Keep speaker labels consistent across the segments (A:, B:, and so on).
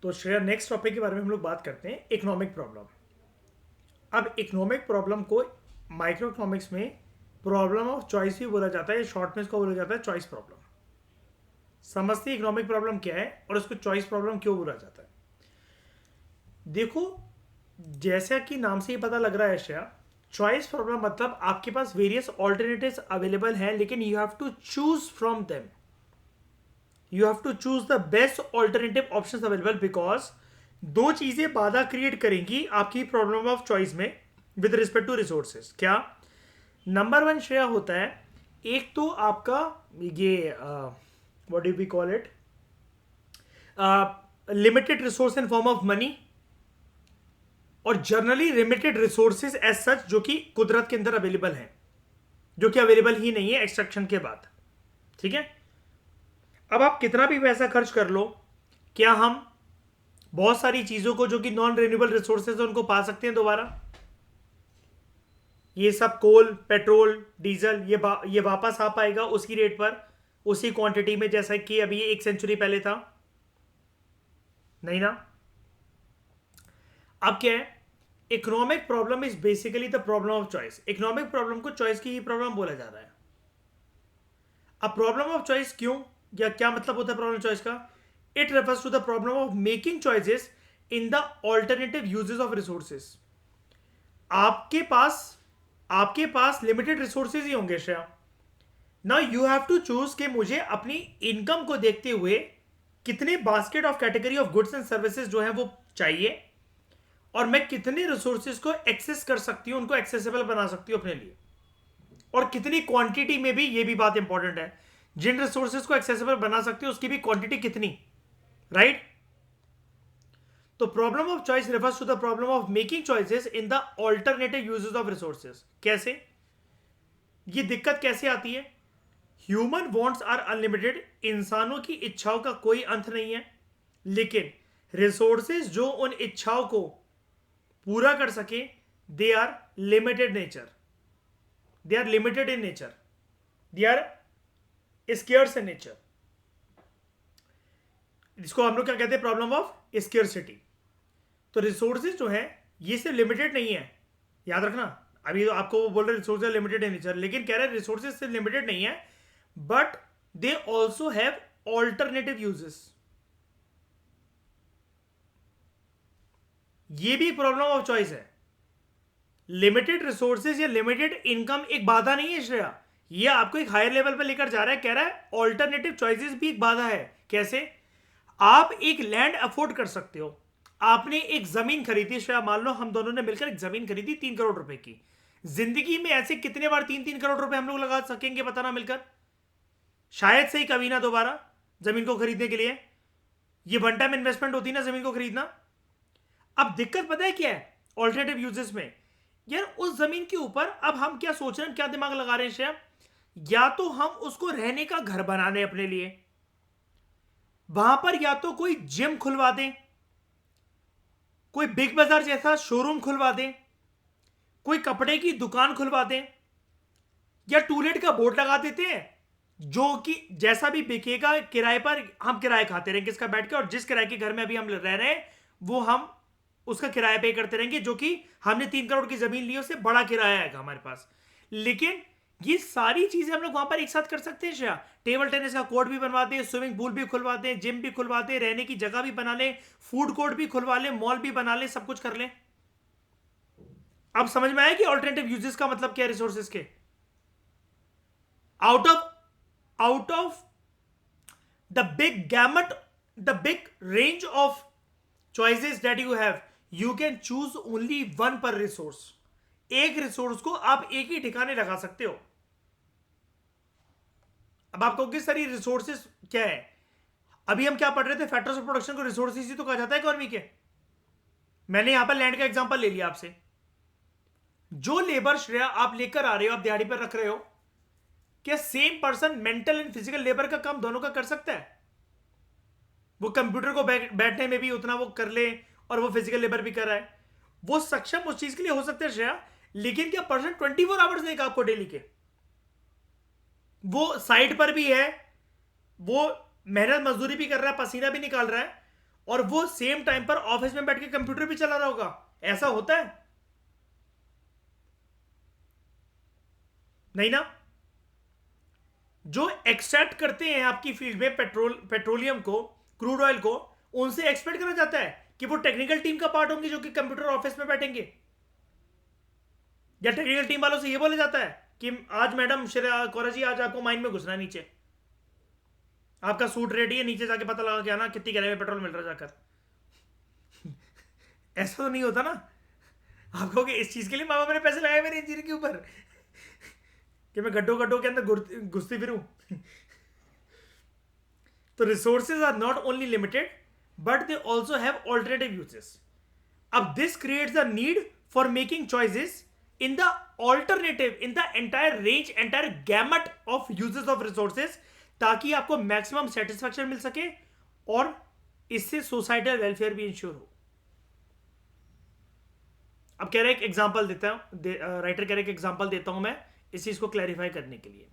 A: तो Shreya, next topic के बारे में हम लोग बात करते हैं, इकोनॉमिक प्रॉब्लम। अब इकोनॉमिक प्रॉब्लम को माइक्रो इकोनॉमिक्स में प्रॉब्लम ऑफ चॉइस भी बोला जाता है, शॉर्ट में इसको बोला जाता है चॉइस प्रॉब्लम। समझते हैं इकोनॉमिक प्रॉब्लम क्या है और उसको चॉइस प्रॉब्लम क्यों बोला जाता है। देखो, जैसा कि नाम से ही पता लग रहा है श्रेया, चॉइस प्रॉब्लम मतलब आपके पास वेरियस ऑल्टरनेटिव्स अवेलेबल हैं, लेकिन you have to choose from them. You have to choose the best alternative option available, because दो चीजें बाधा क्रिएट करेंगी आपकी प्रॉब्लम ऑफ चॉइस में विद रिस्पेक्ट टू रिसोर्सेज। क्या? नंबर वन श्रेया होता है, एक तो आपका ये what do we call it, limited resource in form of money, और generally limited resources as such जो कि कुदरत के अंदर अवेलेबल हैं, जो कि अवेलेबल ही नहीं है एक्सट्रैक्शन के बाद। ठीक है, अब आप कितना भी पैसा खर्च कर लो, क्या हम बहुत सारी चीजों को जो कि नॉन रिन्यूएबल रिसोर्सेज है उनको पा सकते हैं दोबारा? ये सब कोल, पेट्रोल, डीजल, ये वापस आ पाएगा उसी रेट पर, उसी क्वांटिटी में जैसा कि अभी एक सेंचुरी पहले था? नहीं ना। अब क्या है, economic problem is basically the problem of choice. Economic problem को चॉइस की ही प्रॉब्लम बोला जा रहा है। अब प्रॉब्लम ऑफ चॉइस क्यों, या क्या मतलब होता है प्रॉब्लम चॉइस का? It refers to the problem of making choices in the alternative uses of resources. आपके पास लिमिटेड रिसोर्सेज ही होंगे Shreya. Now you have to choose कि मुझे अपनी इनकम को देखते हुए कितने basket of category of goods and services जो है वो चाहिए, और मैं कितने रिसोर्सेज को एक्सेस कर सकती हूं, उनको एक्सेसिबल बना सकती हूं अपने लिए, और कितनी क्वांटिटी में भी, ये भी बात इंपॉर्टेंट है, जिन रिसोर्सेज को एक्सेसिबल बना सकती हूं उसकी भी क्वांटिटी कितनी, राइट? तो problem of choice refers to the problem of making choices in the alternative uses of resources. कैसे? ये दिक्कत कैसे आती है? ह्यूमन वांट्स आर अनलिमिटेड, इंसानों की इच्छाओं का कोई अंत नहीं है, लेकिन रिसोर्सेज जो उन इच्छाओं को पूरा कर सके, they are limited nature, they are limited in nature, they are scarce in nature. इसको हम लोग क्या कहते हैं? Problem of scarcity. तो रिसोर्सेज जो है ये सिर्फ लिमिटेड नहीं है, याद रखना। अभी तो आपको वो बोल रहे रिसोर्सेज लिमिटेड इन नेचर, लेकिन कह रहे रिसोर्सेज सिर्फ लिमिटेड नहीं है, but they also have alternative uses. ये भी प्रॉब्लम ऑफ चॉइस है। लिमिटेड रिसोर्सेज या लिमिटेड इनकम एक बाधा नहीं है श्रेया, ये आपको एक हायर लेवल पर लेकर जा रहा है। कह रहा है ऑल्टरनेटिव चॉइसेस भी एक बाधा है। कैसे? आप एक लैंड अफोर्ड कर सकते हो, आपने एक जमीन खरीदी श्रेया, मान लो हम दोनों ने मिलकर एक जमीन खरीदी 3 करोड़ रुपए की। जिंदगी में ऐसे कितने बार 3-3 करोड़ रुपए हम लोग लगा सकेंगे बताना मिलकर? शायद से ही कभी ना दोबारा जमीन को खरीदने के लिए। ये वन टाइम इन्वेस्टमेंट होती है ना जमीन को खरीदना। अब दिक्कत पता है क्या है ऑल्टरनेटिव यूजेस में? यार उस जमीन के ऊपर अब हम क्या सोच रहे हैं, क्या दिमाग लगा रहे हैं श्रेया, या तो हम उसको रहने का घर बना लें अपने लिए, वहां पर या तो कोई जिम खुलवा दें, कोई बिग बाजार जैसा शोरूम खुलवा दें, कोई कपड़े की दुकान खुलवा दें, या टूलेट का बोर्ड लगा देते हैं, जो कि जैसा भी बिकेगा किराए पर हम किराए खाते रहेंगे इसका बैठ के, और जिस किराए के घर में अभी हम रह रहे हैं वो हम उसका किराया पे करते रहेंगे, जो कि हमने 3 करोड़ की जमीन ली, उससे बड़ा किराया आएगा हमारे पास। लेकिन ये सारी चीजें हम लोग वहां पर एक साथ कर सकते हैं श्रेया। टेबल टेनिस का कोर्ट भी बनवा दें, स्विमिंग पूल भी खुलवा दें, जिम भी खुलवा दें, रहने की जगह भी बना लें, फूड कोर्ट भी खुलवा लें, मॉल भी बना लें, सब कुछ कर लें। अब समझ में आया कि ऑल्टरनेटिव यूजेस का मतलब क्या है रिसोर्सेज के? Out of the big gamut, the big range of choices that you have, you can choose only one per resource। एक रिसोर्स को आप एक ही ठिकाने लगा सकते हो। अब आपको किस तरह रिसोर्सेज क्या है, अभी हम क्या पढ़ रहे थे, फैक्टर्स ऑफ प्रोडक्शन को रिसोर्सेज ही तो कहा जाता है इकोनॉमी के। मैंने यहां पर लैंड का एग्जांपल ले लिया आपसे। जो लेबर श्रेया आप लेकर आ रहे हो, आप दिहाड़ी पर रख रहे हो, क्या same person mental and physical labour का काम दोनों का कर सकता है? वो कंप्यूटर को बैठने में भी उतना वो कर ले, और वो फिजिकल लेबर भी कर रहा है, वो सक्षम उस चीज के लिए हो सकता है श्रेया, लेकिन क्या पर्सन 24 आवर्स देगा आपको डेली के? वो साइड पर भी है, वो मेहनत मजदूरी भी कर रहा है, पसीना भी निकाल रहा है, और वो सेम टाइम पर ऑफिस में बैठ के कंप्यूटर भी चला रहा होगा। ऐसा होता है? नहीं ना। जो एक्सट्रैक्ट करते हैं आपकी फील्ड में पेट्रोलियम को, क्रूड ऑयल को, उनसे एक्सपेक्ट करा जाता है कि वो टेक्निकल टीम का पार्ट होंगे जो कि कंप्यूटर ऑफिस में बैठेंगे। या टेक्निकल टीम वालों से ये बोला जाता है कि आज मैडम श्रेया कौर जी, आज आपको माइन में घुसना है, नीचे आपका सूट रेडी है, नीचे जाके पता लगा के आना कितनी गहराई में पेट्रोल मिल रहा है जाकर। ऐसा तो नहीं होता ना। आप कहोगे इस चीज के लिए मामा मैंने पैसे लगाए मेरे इंजीनियर के ऊपर कि मैं गड्ढों गड्ढों के अंदर घुसती फिरूं। तो resources are not only limited but they also have alternative uses. अब this creates the need for making choices in the alternative in the entire range, entire gamut of uses of resources, ताकि आपको maximum satisfaction मिल सके और इससे societal welfare भी ensure हो। अब कह रहे एक एग्जांपल देता हूं, राइटर कह रहे एक एग्जांपल देता हूं मैं इस चीज को क्लैरिफाई करने के लिए।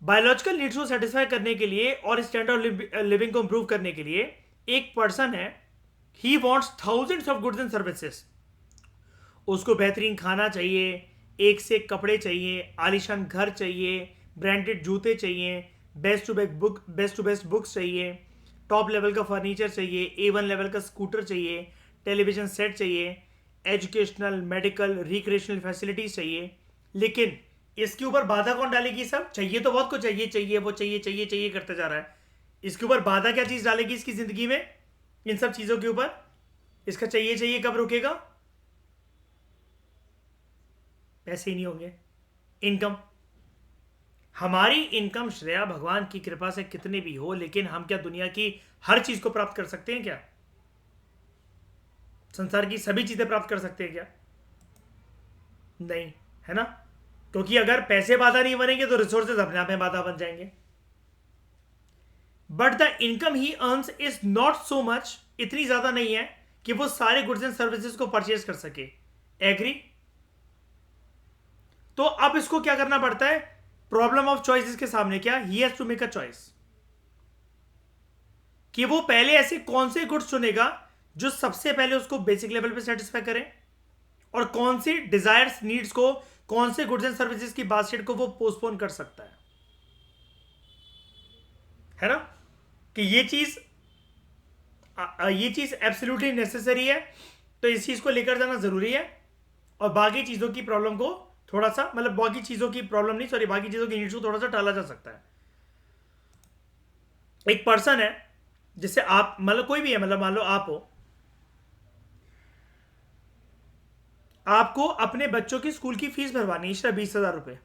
A: बायोलॉजिकल नीड्स को सेटिस्फाई करने के लिए और स्टैंडर्ड ऑफ लिविंग को इंप्रूव करने के लिए एक पर्सन है, he wants thousands of goods and services. उसको बेहतरीन खाना चाहिए, एक से एक कपड़े चाहिए, आलीशान घर चाहिए, ब्रांडेड जूते चाहिए, बेस्ट टू बेस्ट बुक्स चाहिए, टॉप लेवल का फर्नीचर चाहिए, A1 लेवल का स्कूटर चाहिए, टेलीविजन सेट चाहिए, एजुकेशनल, मेडिकल, रिक्रिएशनल फैसिलिटीज चाहिए। लेकिन इसके ऊपर बाधा कौन डालेगी? सब चाहिए तो बहुत कुछ चाहिए, चाहिए वो चाहिए चाहिए चाहिए करते जा रहा है। इसके ऊपर बाधा क्या चीज डालेगी इसकी जिंदगी में? इन सब चीजों के ऊपर इसका चाहिए चाहिए कब रुकेगा? पैसे ही नहीं होंगे, इनकम। हमारी इनकम श्रेया भगवान की कृपा से कितने भी हो, लेकिन हम क्या दुनिया की हर चीज को प्राप्त कर सकते हैं क्या? संसार की सभी चीजें प्राप्त कर सकते हैं क्या? नहीं, है ना। क्योंकि अगर पैसे बाधा नहीं बनेंगे तो रिसोर्सेज अपने आप में बाधा बन जाएंगे। But the income he earns is not so much, इतनी ज्यादा नहीं है कि वो सारे गुड्स एंड सर्विसेज को परचेज कर सके। एग्री? तो अब इसको क्या करना पड़ता है? प्रॉब्लम ऑफ चॉइसेस के सामने क्या, he has to make a choice कि वो पहले ऐसे कौन से गुड्स चुनेगा जो सबसे पहले उसको बेसिक लेवल पे सेटिस्फाई करें, और कौन सी डिजायर्स, नीड्स को, कौन से गुड्स एंड सर्विसेज की बास्केट को वो पोस्टपोन कर सकता है ना। कि ये चीज एब्सोल्युटली नेसेसरी है, तो इस चीज को लेकर जाना जरूरी है, और बाकी चीजों की प्रॉब्लम को थोड़ा सा, मतलब बाकी चीजों की प्रॉब्लम नहीं, सॉरी, बाकी चीजों की नीड्स को थोड़ा सा टाला जा सकता है। एक पर्सन है, जिससे आप, मतलब कोई भी है, मतलब मान लो आप हो, आपको अपने बच्चों की स्कूल की फीस भरवानी है, 20,000 रुपए,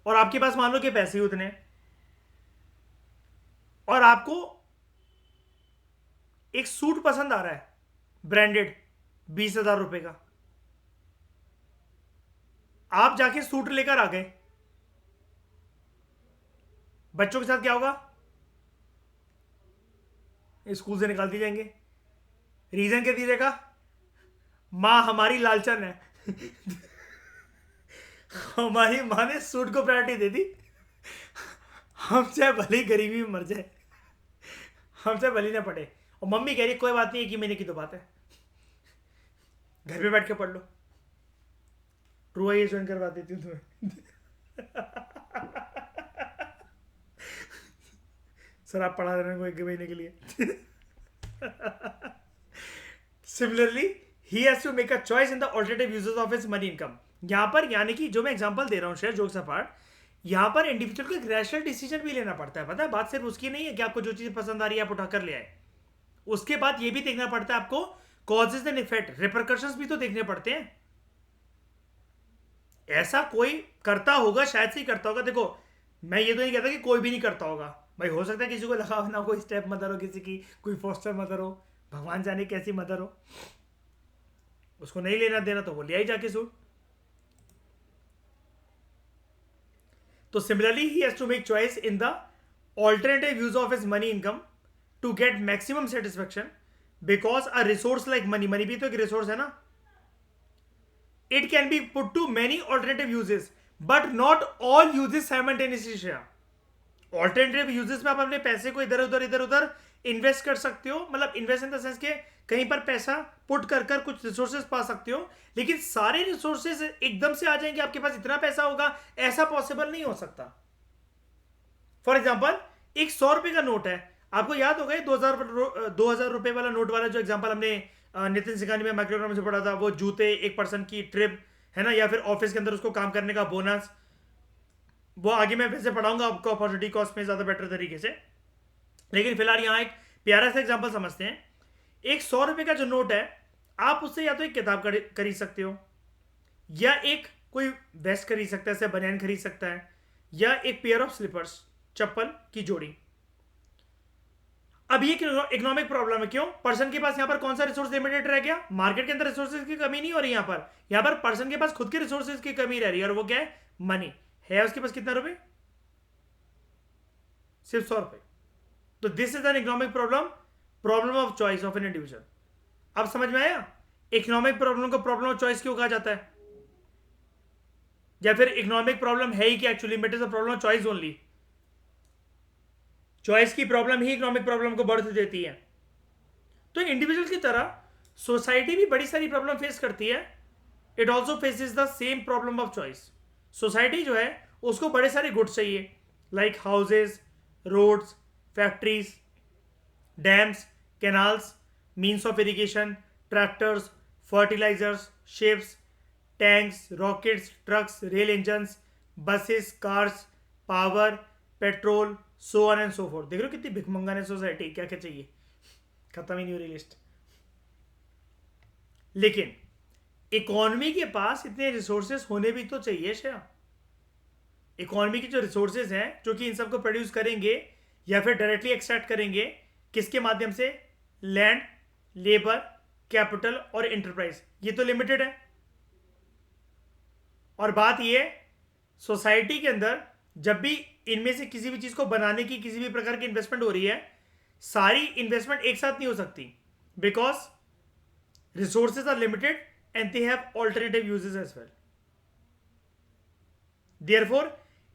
A: और आपके पास मान लो कि पैसे ही उतने, और आपको एक सूट पसंद आ रहा है ब्रांडेड 20,000 रुपए का, आप जाके सूट लेकर आ गए, बच्चों के साथ क्या होगा? स्कूल से निकाल दिए जाएंगे। रीजन क्या दीजिएगा? मां हमारी लालचन है। हमारी मां ने सूट को प्रायोरिटी दे दी, हम चाहे भले ही गरीबी में मर जाए, हम चाहे भले ना पढ़े, और मम्मी कह रही कोई बात नहीं, एक ही महीने की तो बात है, घर पे बैठ के पढ़ लो, ट्रू आई ज्वाइन करवा देती हूँ तुम्हें। सर आप पढ़ा देना को एक महीने के लिए। Similarly he has to make a choice in the alternative uses of his money income. यहां पर यानी कि जो मैं एग्जांपल दे रहा हूं शेयर जोक्स अपार्ट, यहां पर इंडिविजुअल को एक रैशनल डिसीजन भी लेना पड़ता है। पता है, बात सिर्फ उसकी नहीं है कि आपको जो चीज पसंद आ रही है आप उठाकर ले आए, उसके बाद ये भी देखना पड़ता है आपको कॉजेज एंड इफेक्ट, रिपरकशंस भी तो देखने पड़ते हैं। ऐसा कोई करता होगा, शायद से ही करता होगा। देखो, मैं ये तो नहीं कहता कि कोई भी नहीं करता होगा भाई, हो सकता है किसी को लगा ना, कोई स्टेप मदर हो, किसी की कोई फॉस्टर मदर हो, भगवान जाने कैसी मदर हो, उसको नहीं लेना देना तो वो ले आई जाके सूट। तो similarly he has to make choice in the alternative use of his money income to get maximum satisfaction, because a resource like money, money भी तो एक रिसोर्स है ना, it can be put to many alternative uses but not all uses simultaneously. Alternative uses में आप अपने पैसे को इधर उधर इन्वेस्ट कर सकते हो, मतलब इन्वेस्ट इन द सेंस के कहीं पर पैसा पुट कर कर कुछ रिसोर्सेज पा सकते हो, लेकिन सारे रिसोर्सेज एकदम से आ जाएंगे आपके पास इतना पैसा होगा, ऐसा पॉसिबल नहीं हो सकता। फॉर एग्जाम्पल एक 100 रुपए का नोट है, आपको याद होगा 2000 रुपए वाला नोट वाला जो एग्जाम्पल हमने नितिन सिंघानी में माइक्रोइकोनॉमिक्स में पढ़ा था, वो जूते, एक पर्सन की ट्रिप है ना, या फिर ऑफिस के अंदर उसको काम करने का बोनस, वो आगे मैं वैसे पढ़ाऊंगा आपको अपॉर्चुनिटी कॉस्ट में ज्यादा बेटर तरीके से, लेकिन फिलहाल यहाँ एक प्यारा सा एग्जाम्पल समझते हैं। एक 100 रुपए का जो नोट है, आप उससे या तो एक किताब खरीद सकते हो, या एक कोई वेस्ट खरीद सकता है, बनियान खरीद सकता है, या एक पेयर ऑफ स्लीपर्स, चप्पल की जोड़ी। अब ये इकोनॉमिक प्रॉब्लम है, क्यों? पर्सन के पास यहां पर कौन सा रिसोर्स लिमिटेड रह गया? मार्केट के अंदर रिसोर्सेज की कमी नहीं हो रही, यहां पर पर्सन के पास खुद के रिसोर्सेज की कमी रह रही है, और वो क्या है? मनी है उसके पास कितना रुपए? सिर्फ 100 रुपए। तो this is an economic problem, problem of choice of an individual. अब समझ में आया इकोनॉमिक प्रॉब्लम को प्रॉब्लम ऑफ चॉइस क्यों कहा जाता है? या फिर इकोनॉमिक प्रॉब्लम है ही क्या actually? It is a problem of choice only. Choice की प्रॉब्लम ही इकोनॉमिक प्रॉब्लम को बर्थ देती है। तो इंडिविजुअल की तरह सोसाइटी भी बड़ी सारी प्रॉब्लम फेस करती है। It also faces the same problem of choice. Society जो है उसको बड़े सारे गुड्स चाहिए, like houses, roads, factories, dams, canals, means of irrigation, tractors, fertilisers, ships, tanks, rockets, trucks, rail engines, buses, cars, power, petrol, so on and so forth. देख रहे हो कितनी भिखमंगन है सोसाइटी, क्या क्या चाहिए, खत्म ही नहीं हो रही लिस्ट। लेकिन इकोनॉमी के पास इतने रिसोर्सेस होने भी तो चाहिए श्रेया। इकोनॉमी की जो रिसोर्सेज हैं जो कि इन सबको प्रोड्यूस करेंगे या फिर डायरेक्टली एक्सट्रैक्ट करेंगे, किसके माध्यम से? लैंड, लेबर, कैपिटल और एंटरप्राइज। ये तो लिमिटेड है। और बात ये, सोसाइटी के अंदर जब भी इनमें से किसी भी चीज को बनाने की किसी भी प्रकार की इन्वेस्टमेंट हो रही है, सारी इन्वेस्टमेंट एक साथ नहीं हो सकती, because resources are limited and they have alternative uses as well. Therefore,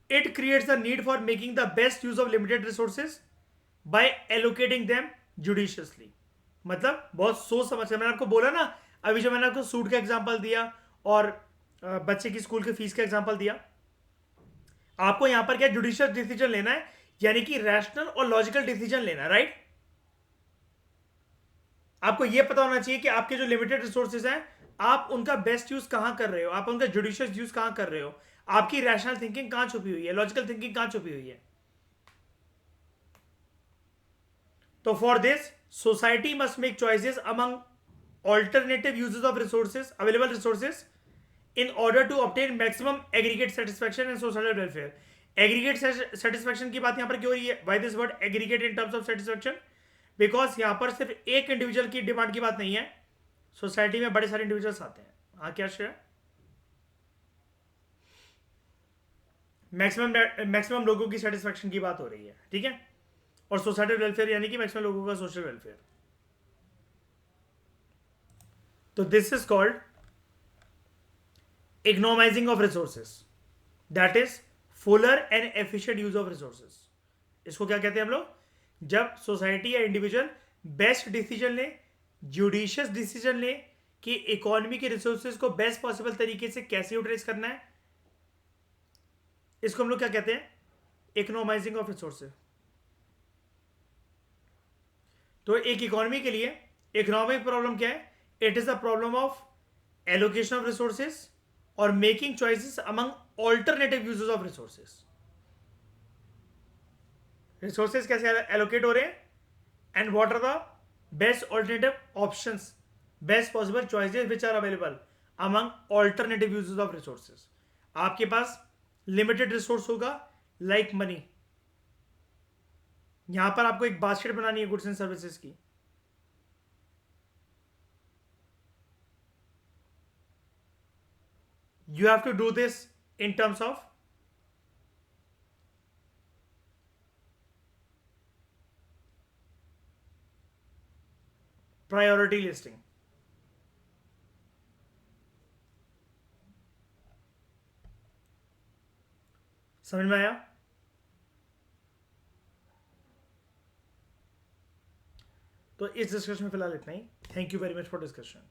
A: it creates the need for making the best use of limited resources by allocating them judiciously. मतलब बहुत सोच समझ के, मैंने आपको बोला ना, अभी जो मैंने आपको सूट का एग्जांपल दिया और बच्चे की स्कूल की फीस का एग्जांपल दिया, आपको यहां पर क्या जुडिशियस डिसीजन लेना है, यानी कि रैशनल और लॉजिकल डिसीजन लेना है, राइट? आपको यह पता होना चाहिए कि आपके जो लिमिटेड रिसोर्सेज हैं, आप उनका बेस्ट यूज कहां कर रहे हो, आप उनका जुडिशियस यूज कहां कर रहे हो, आपकी रैशनल थिंकिंग कहां छुपी हुई है, लॉजिकल थिंकिंग कहां छुपी हुई है। तो for this society must make choices among alternative uses of resources, available resources, in order to obtain maximum aggregate satisfaction and social welfare. Aggregate satisfaction की बात यहां पर क्यों हो रही है? Why this word aggregate in terms of satisfaction? Because यहां पर सिर्फ एक इंडिविजुअल की डिमांड की बात नहीं है, सोसाइटी में बड़े सारे इंडिविजुअल्स आते हैं। हाँ, क्या श्रेय? मैक्सिमम लोगों की सेटिस्फैक्शन की बात हो रही है, ठीक है? और सोसाइटल वेलफेयर यानी कि मैक्सिमम लोगों का सोशल वेलफेयर। तो this is called economising of resources, that is fuller and efficient use of resources. इसको क्या कहते हैं हम लोग? जब सोसाइटी या इंडिविजुअल बेस्ट डिसीजन ले, जुडिशियस डिसीजन ले कि इकोनॉमी के रिसोर्सेज को बेस्ट पॉसिबल तरीके से कैसे यूटिलाइज करना है, इसको हम लोग क्या कहते हैं? Economising of resources. तो एक इकोनॉमी के लिए इकोनॉमिक प्रॉब्लम क्या है? It is a problem of allocation of resources और making choices among alternative uses of resources. Resources कैसे एलोकेट हो रहे हैं and what are the best alternative options, best possible choices which are available among alternative uses of resources. आपके पास limited resource होगा, like money. यहां पर आपको एक बास्केट बनानी है गुड्स एंड सर्विसेज की, you have to do this in terms of priority listing. समझ में आया? तो इस डिस्कशन में फिलहाल इतना ही। Thank you very much for discussion.